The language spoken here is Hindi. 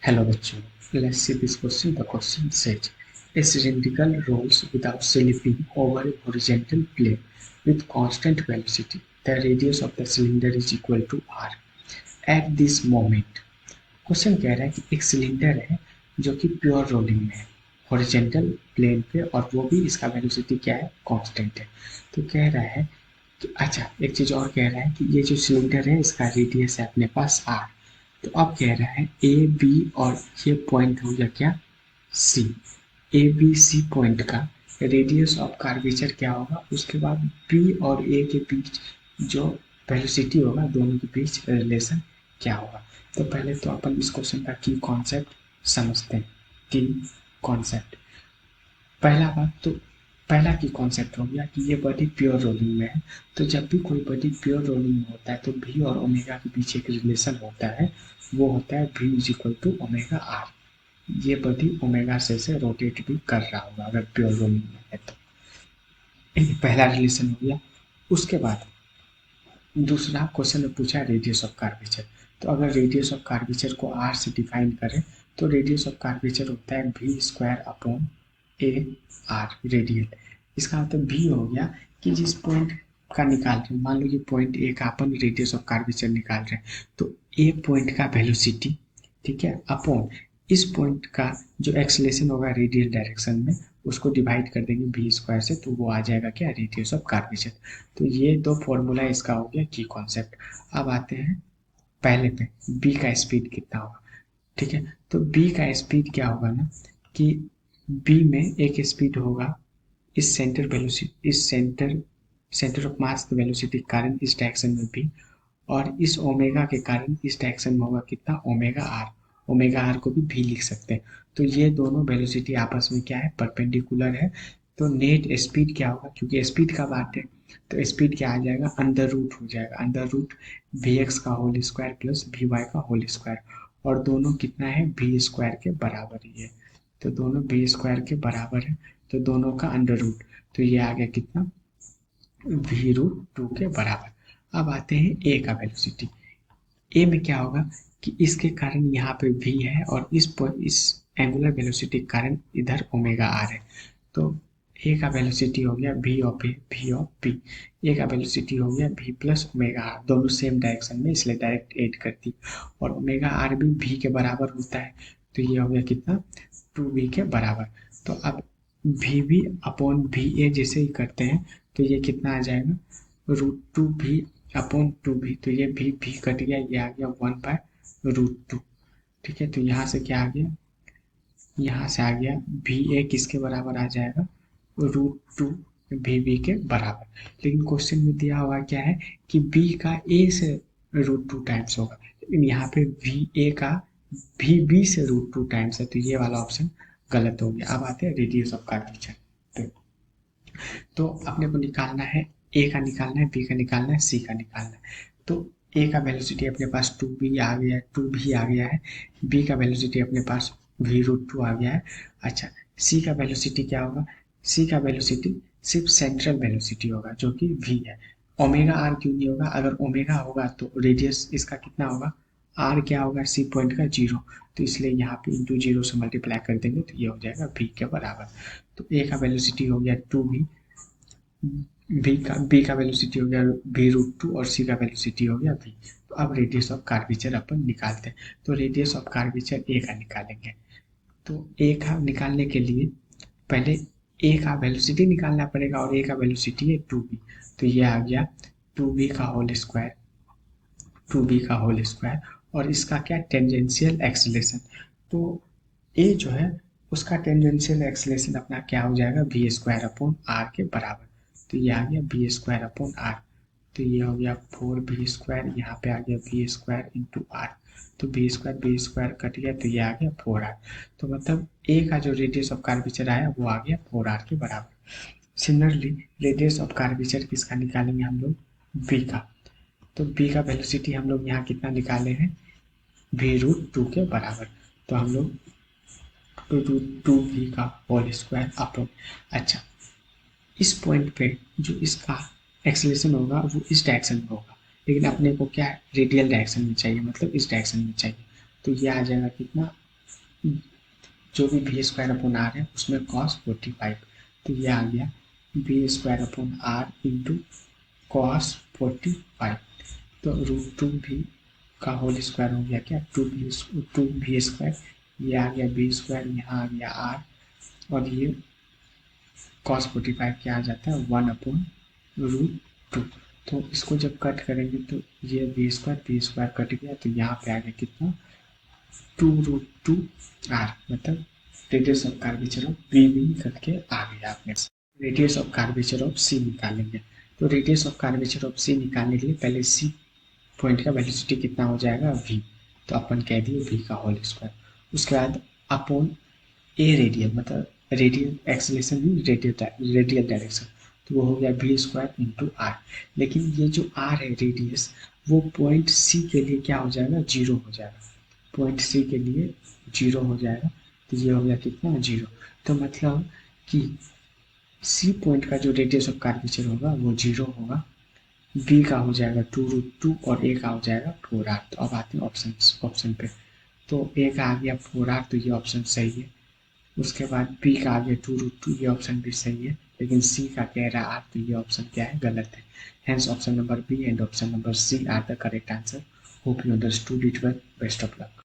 Hello bachcho, let's see this question. The question says, a cylindrical rolls without slipping over a horizontal plane with constant velocity. The radius of the cylinder is equal to r. At this moment, question कह रहा है कि एक सिलेंडर है जो कि प्योर रोलिंग में है हॉरिजेंटल प्लेन पे, और वो भी इसका वेलोसिटी क्या है, कांस्टेंट है। तो कह रहा है कि अच्छा, एक चीज़ और कह रहा है कि ये जो सिलेंडर है इसका रेडियस है अपने पास आर। तो अब कह रहा है ए बी और ये पॉइंट हो गया क्या, सी। ए बी सी पॉइंट का रेडियस ऑफ कार्वेचर क्या होगा, उसके बाद बी और ए के बीच जो वेलोसिटी होगा दोनों के बीच रिलेशन क्या होगा। तो पहले तो अपन इस क्वेश्चन का की कॉन्सेप्ट समझते हैं। की कॉन्सेप्ट, पहला बात तो पहला की कॉन्सेप्ट हो गया कि ये बॉडी प्योर रोलिंग में है। तो जब भी कोई बॉडी प्योर रोलिंग में होता है तो भी और ओमेगा के बीच एक रिलेशन होता है, वो होता है v is equal to omega r. ये बॉडी ओमेगा से रोटेट भी कर रहा होगा अगर प्योर रोलिंग में है तो। पहला रिलेशन हो गया। उसके बाद दूसरा क्वेश्चन में पूछा रेडियस ऑफ कार्वेचर। तो अगर रेडियस ऑफ कार्वेचर को आर से डिफाइन करें तो रेडियस ऑफ कार्वेचर होता है v square upon a r radial. इसका मतलब भी हो गया कि जिस पॉइंट का निकाल रहे हैं, मान लो ये पॉइंट ए का अपन रेडियस ऑफ कार्वेचर निकाल रहे हैं, तो ए पॉइंट का वेलोसिटी, ठीक है, अपॉन इस पॉइंट का जो एक्सलेशन होगा रेडियल डायरेक्शन में, उसको डिवाइड कर देंगे बी स्क्वायर से, तो वो आ जाएगा क्या, रेडियस ऑफ कार्वेचर। तो ये दो फॉर्मूला इसका हो गया की कॉन्सेप्ट। अब आते हैं पहले पे, बी का स्पीड कितना होगा। ठीक है, तो बी का स्पीड क्या होगा ना कि बी में एक स्पीड होगा इस सेंटर वेलोसिटी, इस सेंटर ऑफ मास वेलोसिटी के कारण इस डायरेक्शन में भी, और इस ओमेगा के कारण इस डायरेक्शन में होगा कितना, ओमेगा आर। ओमेगा आर को भी भी लिख सकते हैं। तो ये दोनों वेलोसिटी आपस में क्या है, परपेंडिकुलर है। तो नेट स्पीड क्या होगा, क्योंकि स्पीड का बात है तो स्पीड क्या आ जाएगा, अंडर रूट हो जाएगा, अंडर रूट वी एक्स का whole square plus v y का होल स्क्वायर। और दोनों कितना है, वी स्क्वायर के बराबर ही है। तो दोनों वी स्क्वायर के बराबर है, तो दोनों का अंडर रूट, तो ये आ गया कितना, वी रूट टू के बराबर। अब आते हैं ए का वेलोसिटी। ए में क्या होगा कि इसके कारण यहाँ पे v है और इस एंगुलर वेलोसिटी के कारण इधर ओमेगा आर है। तो ए का वेलोसिटी हो गया v of A, v of b। ए का वेलोसिटी हो गया v प्लस ओमेगा आर, दोनों सेम डायरेक्शन में इसलिए डायरेक्ट ऐड करती, और ओमेगा आर भी v के बराबर होता है। तो ये हो गया कितना, 2v के बराबर। तो अब v b upon v a जैसे ही करते हैं तो ये कितना आ जाएगा, रूट टू भी अपॉन टू भी। तो ये भी कट गया, ये आ गया 1/√2। ठीक है, तो यहाँ से क्या आ गया, यहाँ से आ गया भी ए किसके बराबर आ जाएगा, √2 भी के बराबर। लेकिन क्वेश्चन में दिया हुआ क्या है कि बी का ए से √2 टाइम्स होगा, लेकिन यहाँ पे वी ए का भी बी से √2 टाइम्स है, तो ये वाला ऑप्शन गलत हो गया। अब आते हैं रेडियस ऑफ कर्वेचर। तो अपने को निकालना है, ए का निकालना है, बी का निकालना है, सी का निकालना है। तो ए का वेलोसिटी अपने पास 2b आ गया है, 2b आ गया है। बी का वेलोसिटी अपने पास v√2 आ गया है। अच्छा, सी का वेलोसिटी क्या होगा, सी का वेलोसिटी सिर्फ सेंट्रल वेलोसिटी होगा जो कि v है। ओमेगा आर क्यों नहीं होगा, अगर ओमेगा होगा तो रेडियस इसका कितना होगा, आर क्या होगा, सी पॉइंट का 0। तो इसलिए यहाँ पे इंटू 0 से मल्टीप्लाई कर देंगे तो ये हो जाएगा v के बराबर। तो ए का वेलोसिटी हो गया 2b, बी का वेलोसिटी हो गया v√2 और सी का वेलोसिटी हो गया v। तो अब रेडियस ऑफ कार्वेचर अपन निकालते हैं। तो रेडियस ऑफ कार्वेचर ए का निकालेंगे। तो ए का निकालने के लिए पहले ए का वेलोसिटी निकालना पड़ेगा, और ए का वेलोसिटी है 2b। तो ये आ गया 2b का होल स्क्वायर, 2b का होल स्क्वायर, और इसका क्या, टेंजेंशियल एक्सलेशन। तो ए जो है उसका टेंजेंशियल एक्सलेशन अपना क्या हो जाएगा, वी स्क्वायर अपॉन आर के बराबर। तो ये आ गया वी स्क्वायर अपॉन आर। तो ये हो गया 4v², यहाँ पे आ गया v² इंटू आर। तो बी स्क्वायर कट गया, तो ये आ गया 4r। तो मतलब ए का जो रेडियस ऑफ कार्वेचर आया वो आ गया 4r के बराबर। सिमिलरली रेडियस ऑफ कार्वेचर किसका निकालेंगे हम लोग, बी का। तो बी का वेलोसिटी हम लोग यहाँ कितना निकाले हैं, v√2 के बराबर। तो हम लोग √2v का होल स्क्वायर अपॉन, अच्छा, इस पॉइंट पे जो इसका एक्सेलेरेशन होगा वो इस डायरेक्शन में होगा, लेकिन अपने को क्या रेडियल डायरेक्शन में चाहिए, मतलब इस डायरेक्शन में चाहिए। तो ये आ जाएगा कितना, जो भी वी स्क्वायर अपॉन आर है उसमें कॉस 45, तो ये आ गया v square upon r into cos 45। तो √2 v का होल स्क्वायर हो गया क्या, 2v स्क्वायर, ये आ गया v स्क्वायर, यहाँ आ गया r, और ये कॉस 45 क्या आ जाता है 1/√2। तो इसको जब कट करेंगे तो ये v स्क्वायर कट गया, तो यहाँ पे आ गया कितना 2√2r, मतलब radius of curvature of B भी निकल के आ गया आपने। Radius of curvature of C निकालेंगे, तो radius of curvature of C निकालने के लिए पहले सी पॉइंट का वेलोसिटी कितना हो जाएगा v, तो अपन कह दिए v का होल स्क्वायर। उसके बाद अपॉन ए रेडियल, मतलब radial acceleration mean radial direction, तो वो हो गया v स्क्वायर इंटू आर। लेकिन ये जो r है रेडियस, वो पॉइंट सी के लिए क्या हो जाएगा, जीरो हो जाएगा, पॉइंट सी के लिए जीरो हो जाएगा, तो ये हो गया कितना जीरो। तो मतलब कि सी पॉइंट का जो रेडियस ऑफ कर्वेचर होगा वो जीरो होगा, बी का हो जाएगा 2√2 और ए का हो जाएगा 4r। तो अब आते हैं ऑप्शन पे, तो ए का आ गया 4r, तो ये ऑप्शन सही है। उसके बाद बी का आ गया 2√2, ये ऑप्शन भी सही है, लेकिन सी का कह रहा है r, तो ये ऑप्शन क्या है, गलत है। Hence option number B and option number C are the correct answer. Hope you understood it well, best of luck.